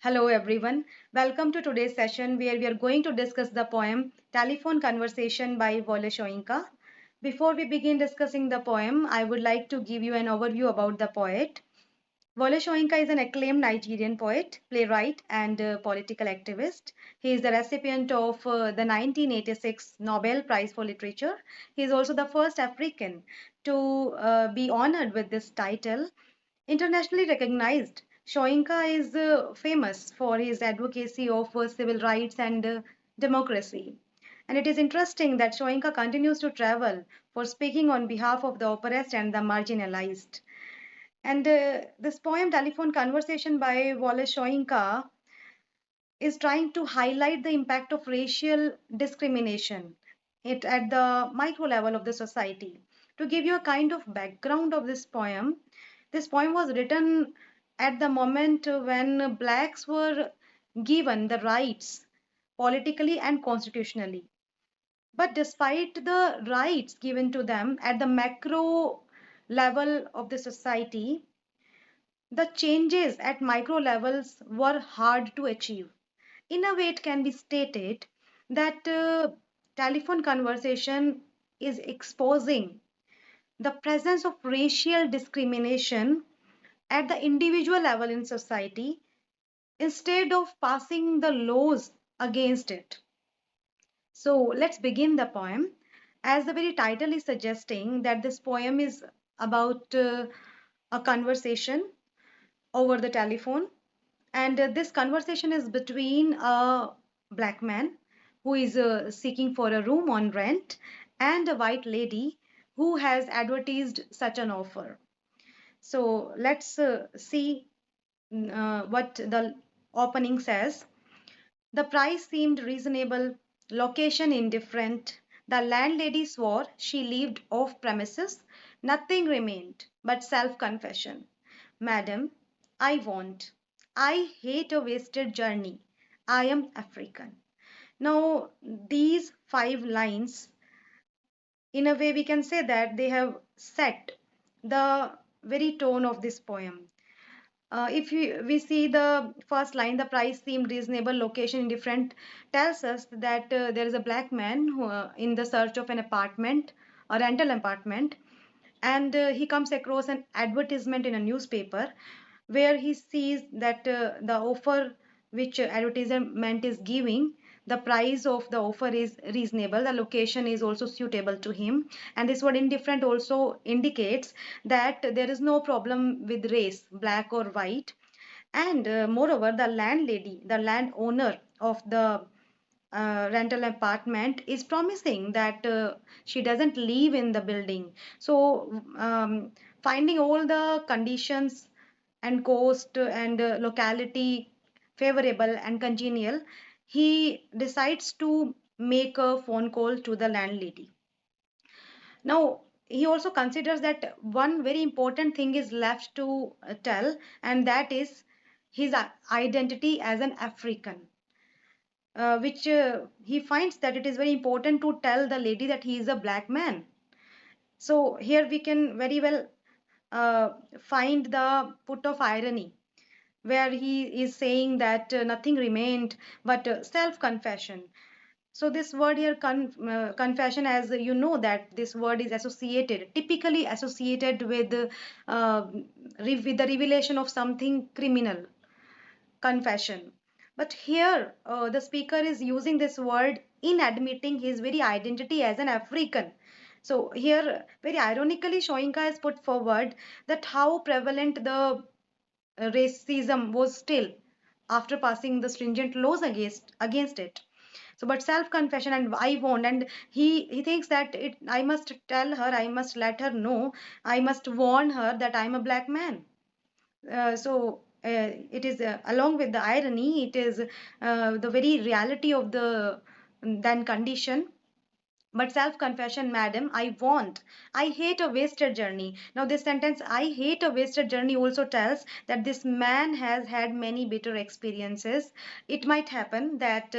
Hello everyone. Welcome to today's session where we are going to discuss the poem Telephone Conversation by Wole Soyinka. Before we begin discussing the poem, I would like to give you an overview about the poet. Wole Soyinka is an acclaimed Nigerian poet, playwright, and political activist. He is the recipient of the 1986 Nobel Prize for Literature. He is also the first African to be honored with this title. Internationally recognized, Soyinka is famous for his advocacy of civil rights and democracy. And it is interesting that Soyinka continues to travel for speaking on behalf of the oppressed and the marginalized. And this poem, Telephone Conversation by Wallace Soyinka, is trying to highlight the impact of racial discrimination at the micro level of the society. To give you a kind of background of this poem was written at the moment when blacks were given the rights politically and constitutionally. But despite the rights given to them at the macro level of the society, the changes at micro levels were hard to achieve. In a way, it can be stated that telephone conversation is exposing the presence of racial discrimination at the individual level in society instead of passing the laws against it. So let's begin the poem. As the very title is suggesting, that this poem is about a conversation over the telephone, and this conversation is between a black man who is seeking for a room on rent and a white lady who has advertised such an offer. So let's see what the opening says. The price seemed reasonable, location indifferent. The landlady swore she lived off premises. Nothing remained but self confession. Madam, I want. I hate a wasted journey. I am African. Now, these five lines, in a way, we can say that they have set the very tone of this poem. If we see the first line, the price seemed reasonable, location indifferent, tells us that there is a black man who, in the search of an apartment, a rental apartment, and he comes across an advertisement in a newspaper where he sees that the offer which advertisement is giving, the price of the offer is reasonable, the location is also suitable to him, and this word indifferent also indicates that there is no problem with race, black or white. And moreover, the landlady, the landowner of the rental apartment is promising that she doesn't live in the building. So finding all the conditions and cost and locality favorable and congenial, he decides to make a phone call to the landlady. Now, he also considers that one very important thing is left to tell, and that is his identity as an African, which he finds that it is very important to tell the lady that he is a black man. So here we can very well find the put of irony where he is saying that nothing remained but self confession. So this word here, confession, as you know, that this word is associated, typically associated with with the revelation of something criminal, confession. But here, the speaker is using this word in admitting his very identity as an African. So here, very ironically, Shoinka has put forward that how prevalent the racism was still after passing the stringent laws against it. So but self confession and I won't, and he thinks that it, I must tell her, I must let her know, I must warn her that I'm a black man. It is along with the irony, it is the very reality of the then condition. But self confession, madam, I want. I hate a wasted journey. Now, this sentence, I hate a wasted journey, also tells that this man has had many bitter experiences. It might happen that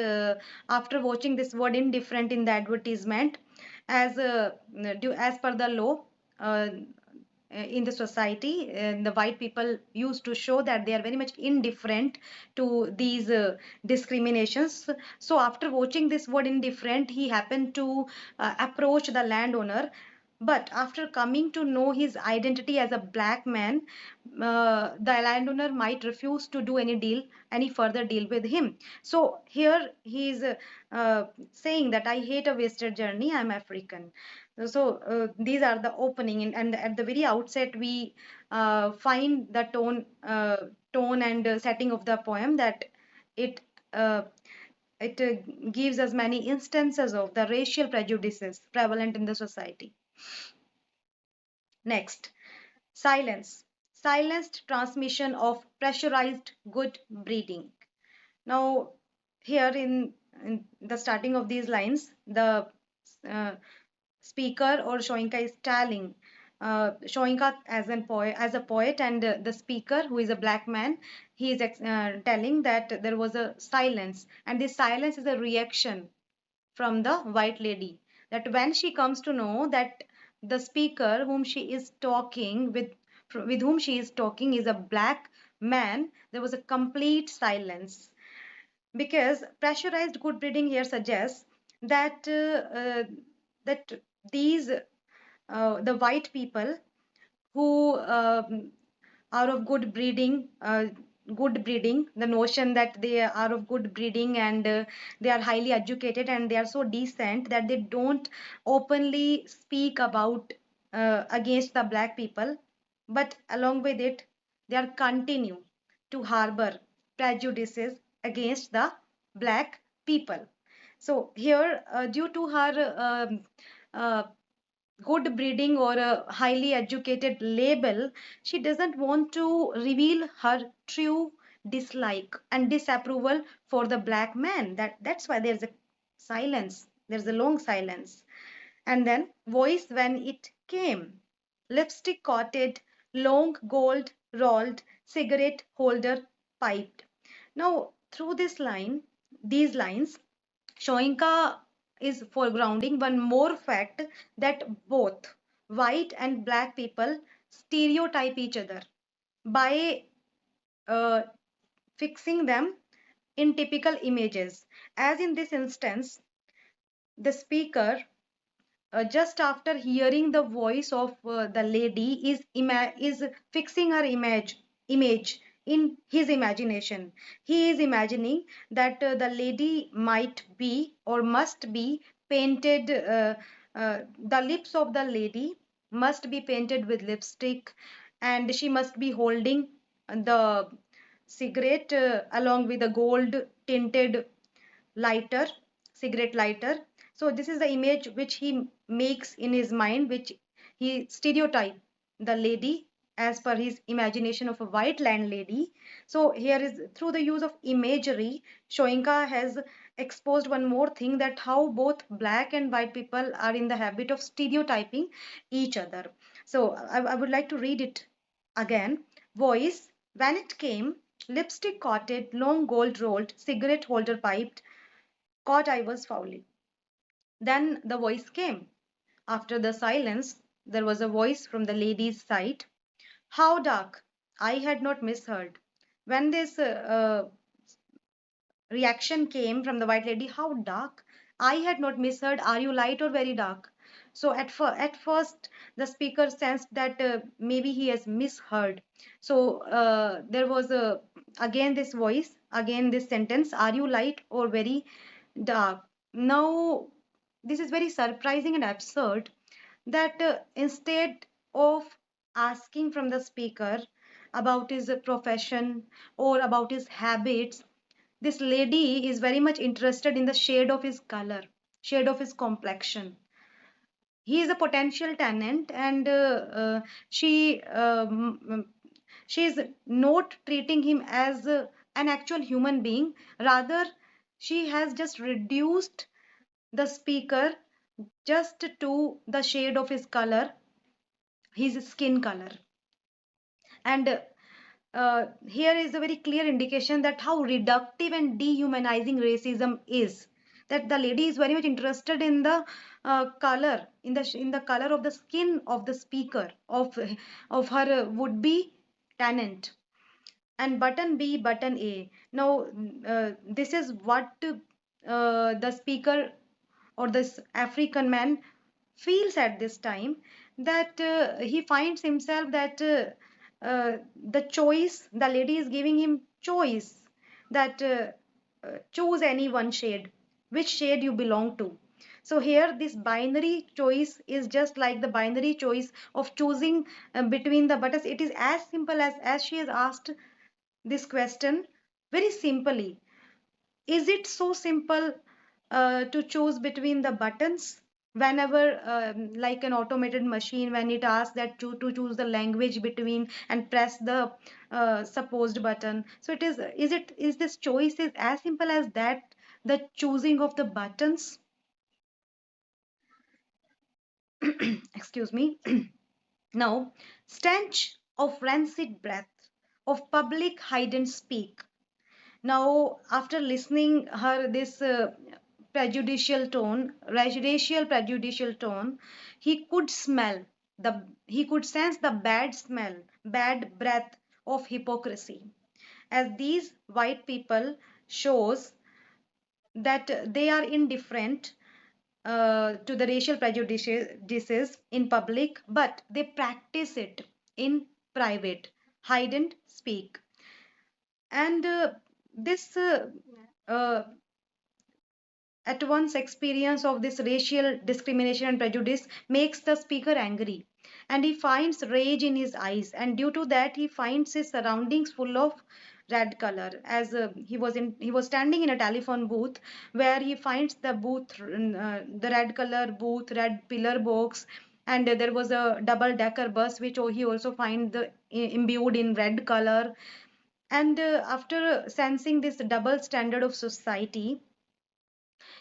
after watching this word indifferent in the advertisement, as per the law, uh, in the society. The white people used to show that they are very much indifferent to these discriminations. So after watching this word indifferent, he happened to approach the landowner. But after coming to know his identity as a black man, the landowner might refuse to do any further deal with him. So here he is saying that I hate a wasted journey, I'm African. So these are the opening, and at the very outset we find the tone and setting of the poem, that it uh, it gives us many instances of the racial prejudices prevalent in the society. Next, silence. Silenced transmission of pressurized good breeding. Now, here in the starting of these lines, the uh, speaker or Shoinka is telling Shoinka as a poet, and the speaker, who is a black man, he is telling that there was a silence, and this silence is a reaction from the white lady, that when she comes to know that the speaker whom she is talking with whom she is talking is a black man, there was a complete silence, because pressurized good breeding here suggests that that these the white people who are of good breeding, the notion that they are of good breeding, and they are highly educated, and they are so decent that they don't openly speak about against the black people, but along with it they are continue to harbor prejudices against the black people. So here, due to her uh, good breeding or a highly educated label, she doesn't want to reveal her true dislike and disapproval for the black man. That's why there's a silence. There's a long silence. And then voice when it came. Lipstick coated, long gold rolled, cigarette holder piped. Now, through these lines, Shoinka is foregrounding one more fact, that both white and black people stereotype each other by uh, fixing them in typical images. As in this instance, the speaker, just after hearing the voice of the lady, is fixing her image in his imagination. He is imagining that the lady might be or must be painted, the lips of the lady must be painted with lipstick, and she must be holding the cigarette along with a gold tinted lighter, cigarette lighter. So this is the image which he makes in his mind, which he stereotype the lady as per his imagination of a white landlady. So here is, through the use of imagery, Shoinka has exposed one more thing, that how both black and white people are in the habit of stereotyping each other. So I would like to read it again. Voice when it came, lipstick coated, long gold rolled, cigarette holder piped, caught I was foully. Then the voice came. After the silence, there was a voice from the lady's side. How dark! I had not misheard. When this reaction came from the white lady, how dark! I had not misheard. Are you light or very dark? So at first, the speaker sensed that maybe he has misheard. So there was again this voice, again this sentence, are you light or very dark? Now, this is very surprising and absurd, that instead of asking from the speaker about his profession or about his habits, this lady is very much interested in the shade of his color, shade of his complexion. He is a potential tenant, and she is not treating him as an actual human being. Rather, she has just reduced the speaker just to the shade of his color, his skin color. And here is a very clear indication that how reductive and dehumanizing racism is. That the lady is very much interested in the color, in the color of the skin of the speaker, of her would be tenant. And button B, button A. Now, this is what the speaker or this African man feels at this time, that he finds himself that the choice, the lady is giving him choice, that choose any one shade, which shade you belong to. So here this binary choice is just like the binary choice of choosing between the buttons. It is as simple as she has asked this question very simply. Is it so simple to choose between the buttons whenever, like an automated machine, when it asks that to choose the language between and press the supposed button? So is this choice is as simple as that, the choosing of the buttons? Excuse me. Now, stench of rancid breath, of public hide and speak. Now, after listening her this racial prejudicial tone, he could smell he could sense the bad smell, bad breath of hypocrisy. As these white people shows that they are indifferent to the racial prejudices in public, but they practice it in private, hide and speak. And this uh, at once experience of this racial discrimination and prejudice makes the speaker angry, and he finds rage in his eyes, and due to that he finds his surroundings full of red color. As he was standing in a telephone booth, where he finds the the red color booth, red pillar box, and there was a double decker bus which he also find imbued in red color. And after sensing this double standard of society,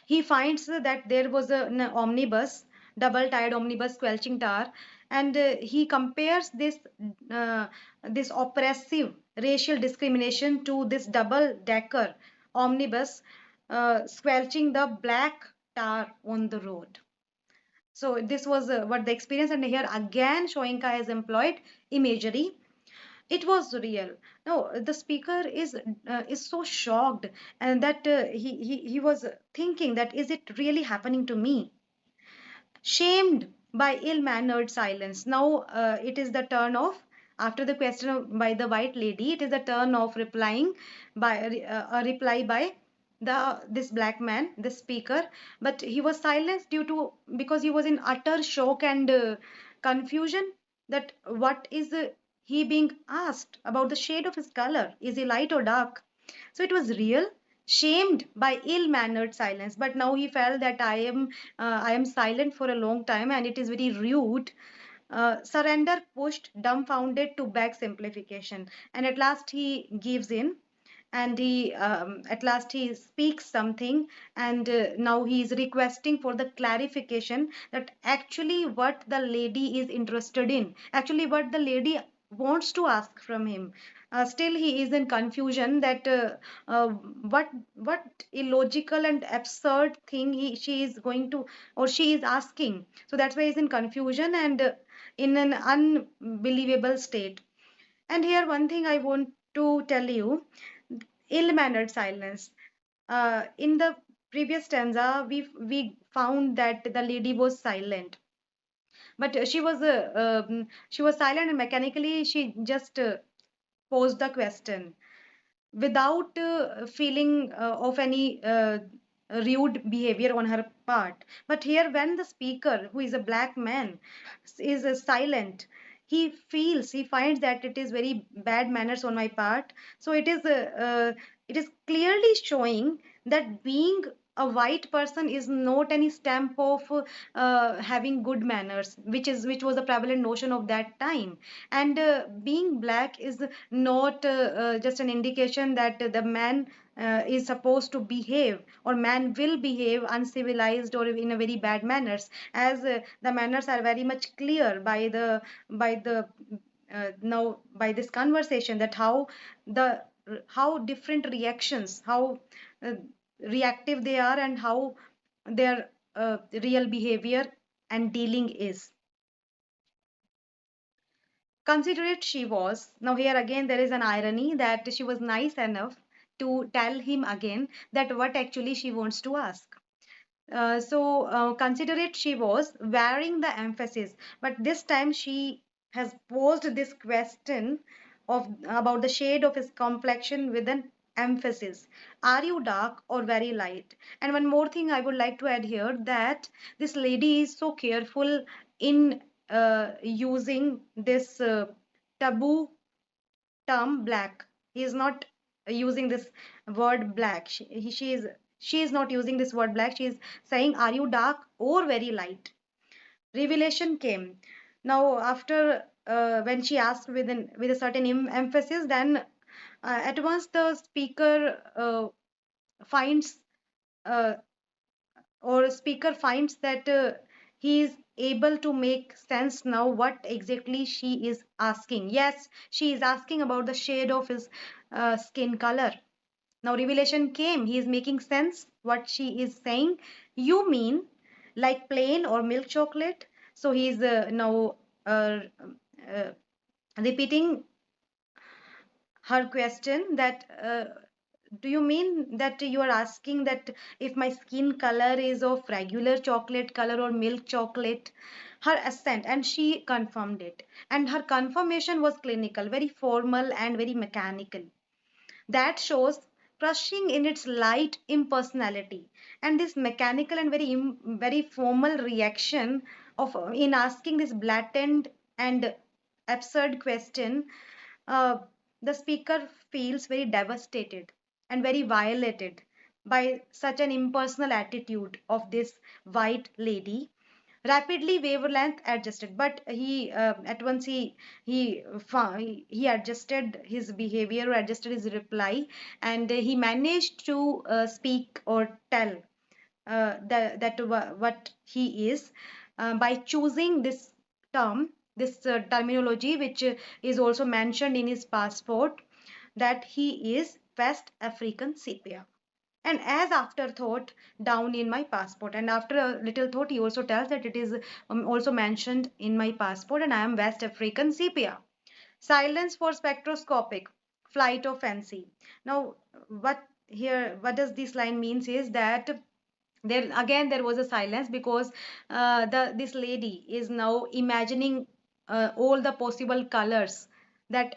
he finds that there was an omnibus, double tired omnibus squelching tar, and he compares uh, this oppressive racial discrimination to this double decker omnibus squelching the black tar on the road. So this was what the experience, and here again Shoinka has employed imagery. It was real. No, the speaker is so shocked, and that he was thinking that is it really happening to me? Shamed by ill-mannered silence. Now it is the turn of, after the question by the white lady, it is the turn of replying by a reply by the this black man, the speaker. But he was silenced due to, because he was in utter shock and confusion, that what is he being asked about the shade of his color, is he light or dark? So it was real, shamed by ill-mannered silence. But now he felt that I am silent for a long time and it is very rude. Surrender pushed, dumbfounded to beg simplification, and at last he gives in, and he at last he speaks something, and now he is requesting for the clarification that actually what the lady is interested in, actually what the lady wants to ask from him. Still he is in confusion that what illogical and absurd thing she is going to, or she is asking. So that's why he's in confusion and in an unbelievable state. And here one thing I want to tell you, ill-mannered silence. In the previous stanza, we found that the lady was silent, but she was silent, and mechanically she just posed the question without feeling of any rude behavior on her part. But here, when the speaker, who is a black man, is silent, he finds that it is very bad manners on my part. So it is clearly showing that being a white person is not any stamp of having good manners, which was a prevalent notion of that time. And being black is not just an indication that the man is supposed to behave, or man will behave uncivilized or in a very bad manners, as the manners are very much clear by the now by this conversation, that the how different reactions, how uh, reactive they are, and how they are real behavior and dealing is. Considerate she was. Now, here again, there is an irony that she was nice enough to tell him again that what actually she wants to ask. Considerate she was, varying the emphasis, but this time she has posed this question of about the shade of his complexion with an emphasis. Are you dark or very light? And one more thing I would like to add here, that this lady is so careful in using this taboo term black. He is not using this word black. She is not using this word black. She is saying, are you dark or very light? Revelation came. Now, after when she asked with a certain emphasis, then at once the speaker finds uh, speaker finds that he is able to make sense now what exactly she is asking. Yes, she is asking about the shade of his skin color. Now revelation came. He is making sense what she is saying. You mean like plain or milk chocolate? So he is now uh, repeating her question that do you mean that you are asking that if my skin color is of regular chocolate color or milk chocolate? Her assent, and she confirmed it, and her confirmation was clinical, very formal and very mechanical. That shows crushing in its light impersonality, and this mechanical and very formal reaction of in asking this blatant and absurd question, uh, the speaker feels very devastated and very violated by such an impersonal attitude of this white lady. Rapidly wavelength adjusted, but he at once he adjusted his behavior, adjusted his reply, and he managed to speak or tell what he is by choosing this term, this terminology, which is also mentioned in his passport, that he is West African sepia. And as afterthought, down in my passport, and after a little thought, he also tells that it is also mentioned in my passport, and I am West African sepia. Silence for spectroscopic flight of fancy. Now, what does this line means is that there was a silence because the this lady is now imagining all the possible colors, that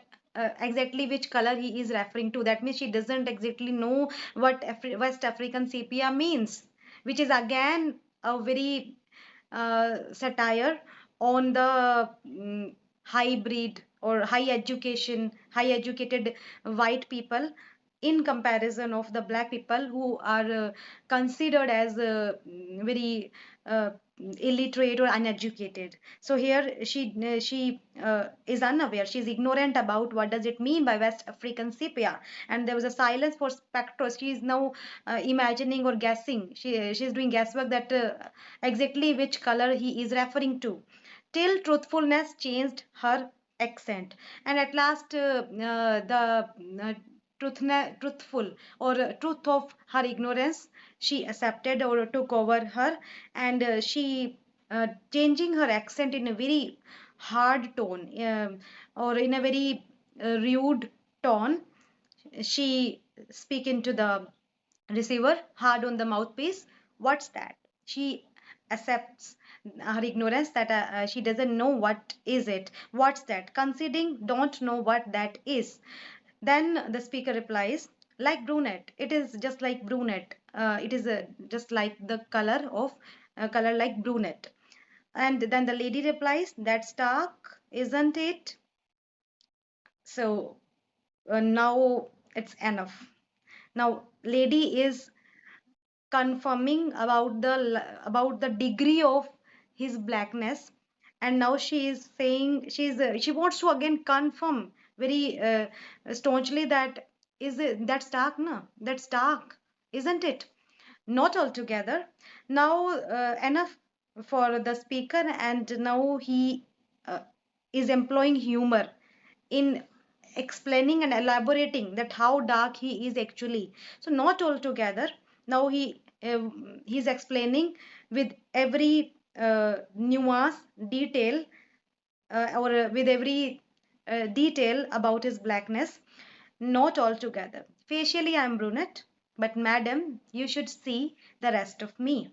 exactly which color he is referring to. That means she doesn't exactly know what West African sepia means, which is again a very satire on the hybrid or high educated white people in comparison of the black people who are considered as very uh, illiterate or uneducated. So here she is unaware, she is ignorant about what does it mean by West African sepia. And there was a silence for spectros. She is now imagining or guessing, she is doing guesswork that exactly which color he is referring to, till truthfulness changed her accent. And at last the truthful or truth of her ignorance she accepted or took over her, and she changing her accent in a very hard tone, or in a very rude tone. She speak into the receiver, hard on the mouthpiece. What's that? She accepts her ignorance, that she doesn't know what is it. What's that? Conceding don't know what that is. Then the speaker replies, like brunette. It is just like brunette. It is just like the color of color like brunette. And then the lady replies, that's dark, isn't it? So now it's enough. Now lady is confirming about the degree of his blackness, and now she is saying she wants to again confirm very staunchly that is it, that's dark, no, that's dark, isn't it? Not altogether. Now enough for the speaker, and now he uh, is employing humor in explaining and elaborating that how dark he is actually. So not altogether. Now he's explaining with every nuance, detail, or with every detail about his blackness. Not altogether. Facially, I'm brunette, but madam, you should see the rest of me.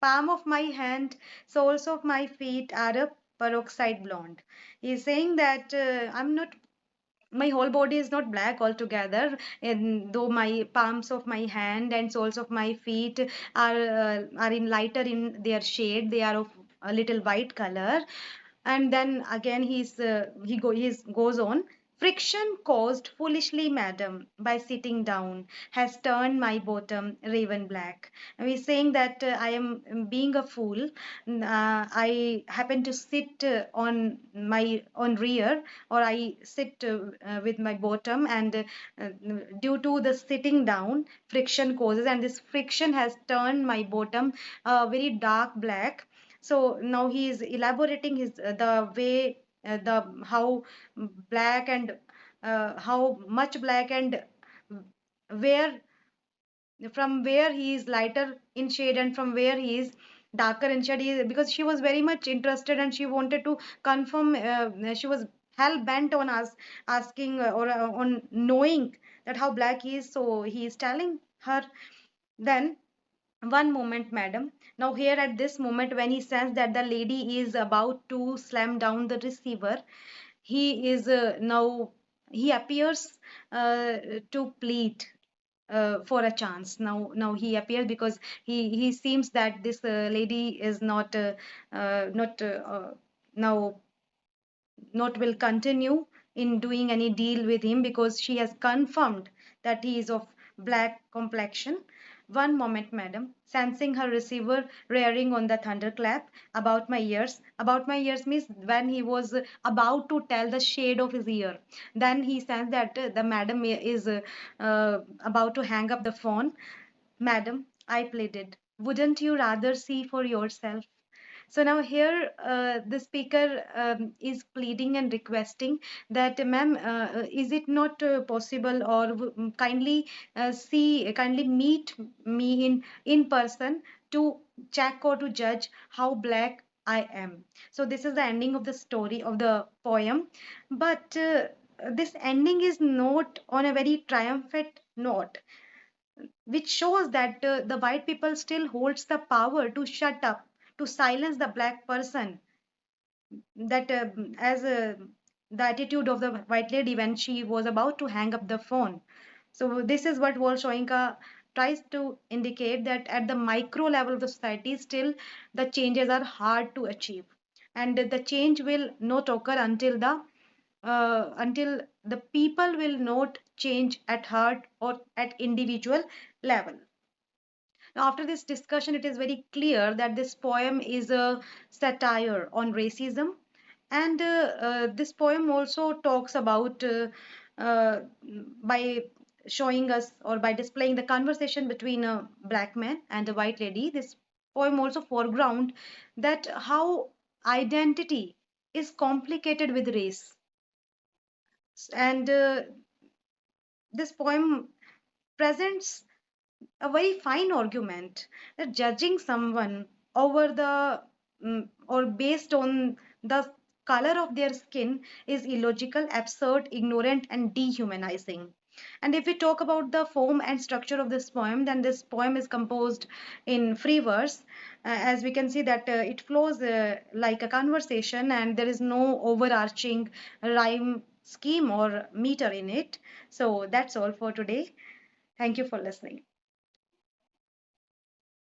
Palm of my hand, soles of my feet are a peroxide blonde. He's saying that I'm not, my whole body is not black altogether, and though my palms of my hand and soles of my feet are in lighter in their shade, they are of a little white color. And then again he goes on. Friction caused foolishly, madam, by sitting down, has turned my bottom raven black. And he's saying that I am being a fool. I happen to sit on my on rear, or I sit with my bottom, and due to the sitting down, friction causes, and this friction has turned my bottom very dark black. So now he is elaborating his the way the how black and how much black, and where from where he is lighter in shade and from where he is darker in shade. Because she was very much interested and she wanted to confirm, she was hell bent on us asking or on knowing that how black he is, so he is telling her. Then, one moment, madam. Now, here at this moment, when he senses that the lady is about to slam down the receiver, he is now, he appears to plead for a chance. Now he appears because he seems that this lady is not now not will continue in doing any deal with him, because she has confirmed that he is of black complexion. One moment, madam. Sensing her receiver rearing on the thunderclap. About my ears means when he was about to tell the shade of his ear. Then he sensed that the madam is about to hang up the phone. Madam, I pleaded, wouldn't you rather see for yourself? So now here the speaker is pleading and requesting that, ma'am, is it not possible, or kindly meet me in person to check or to judge how black I am. So this is the ending of the story of the poem, but this ending is not on a very triumphant note, which shows that the white people still holds the power to shut up, to silence the black person. That as the attitude of the white lady when she was about to hang up the phone. So this is what Bolshoinka tries to indicate, that at the micro level of the society, still the changes are hard to achieve, and the change will not occur until the people will not change at heart or at individual level. Now, after this discussion, it is very clear that this poem is a satire on racism, and this poem also talks about uh, by showing us, or by displaying the conversation between a black man and a white lady. This poem also foreground that how identity is complicated with race, and this poem presents a very fine argument that judging someone over the or based on the color of their skin is illogical, absurd, ignorant, and dehumanizing. And if we talk about the form and structure of this poem, then this poem is composed in free verse. As we can see that it flows like a conversation, and there is no overarching rhyme scheme or meter in it. So that's all for today. Thank you for listening.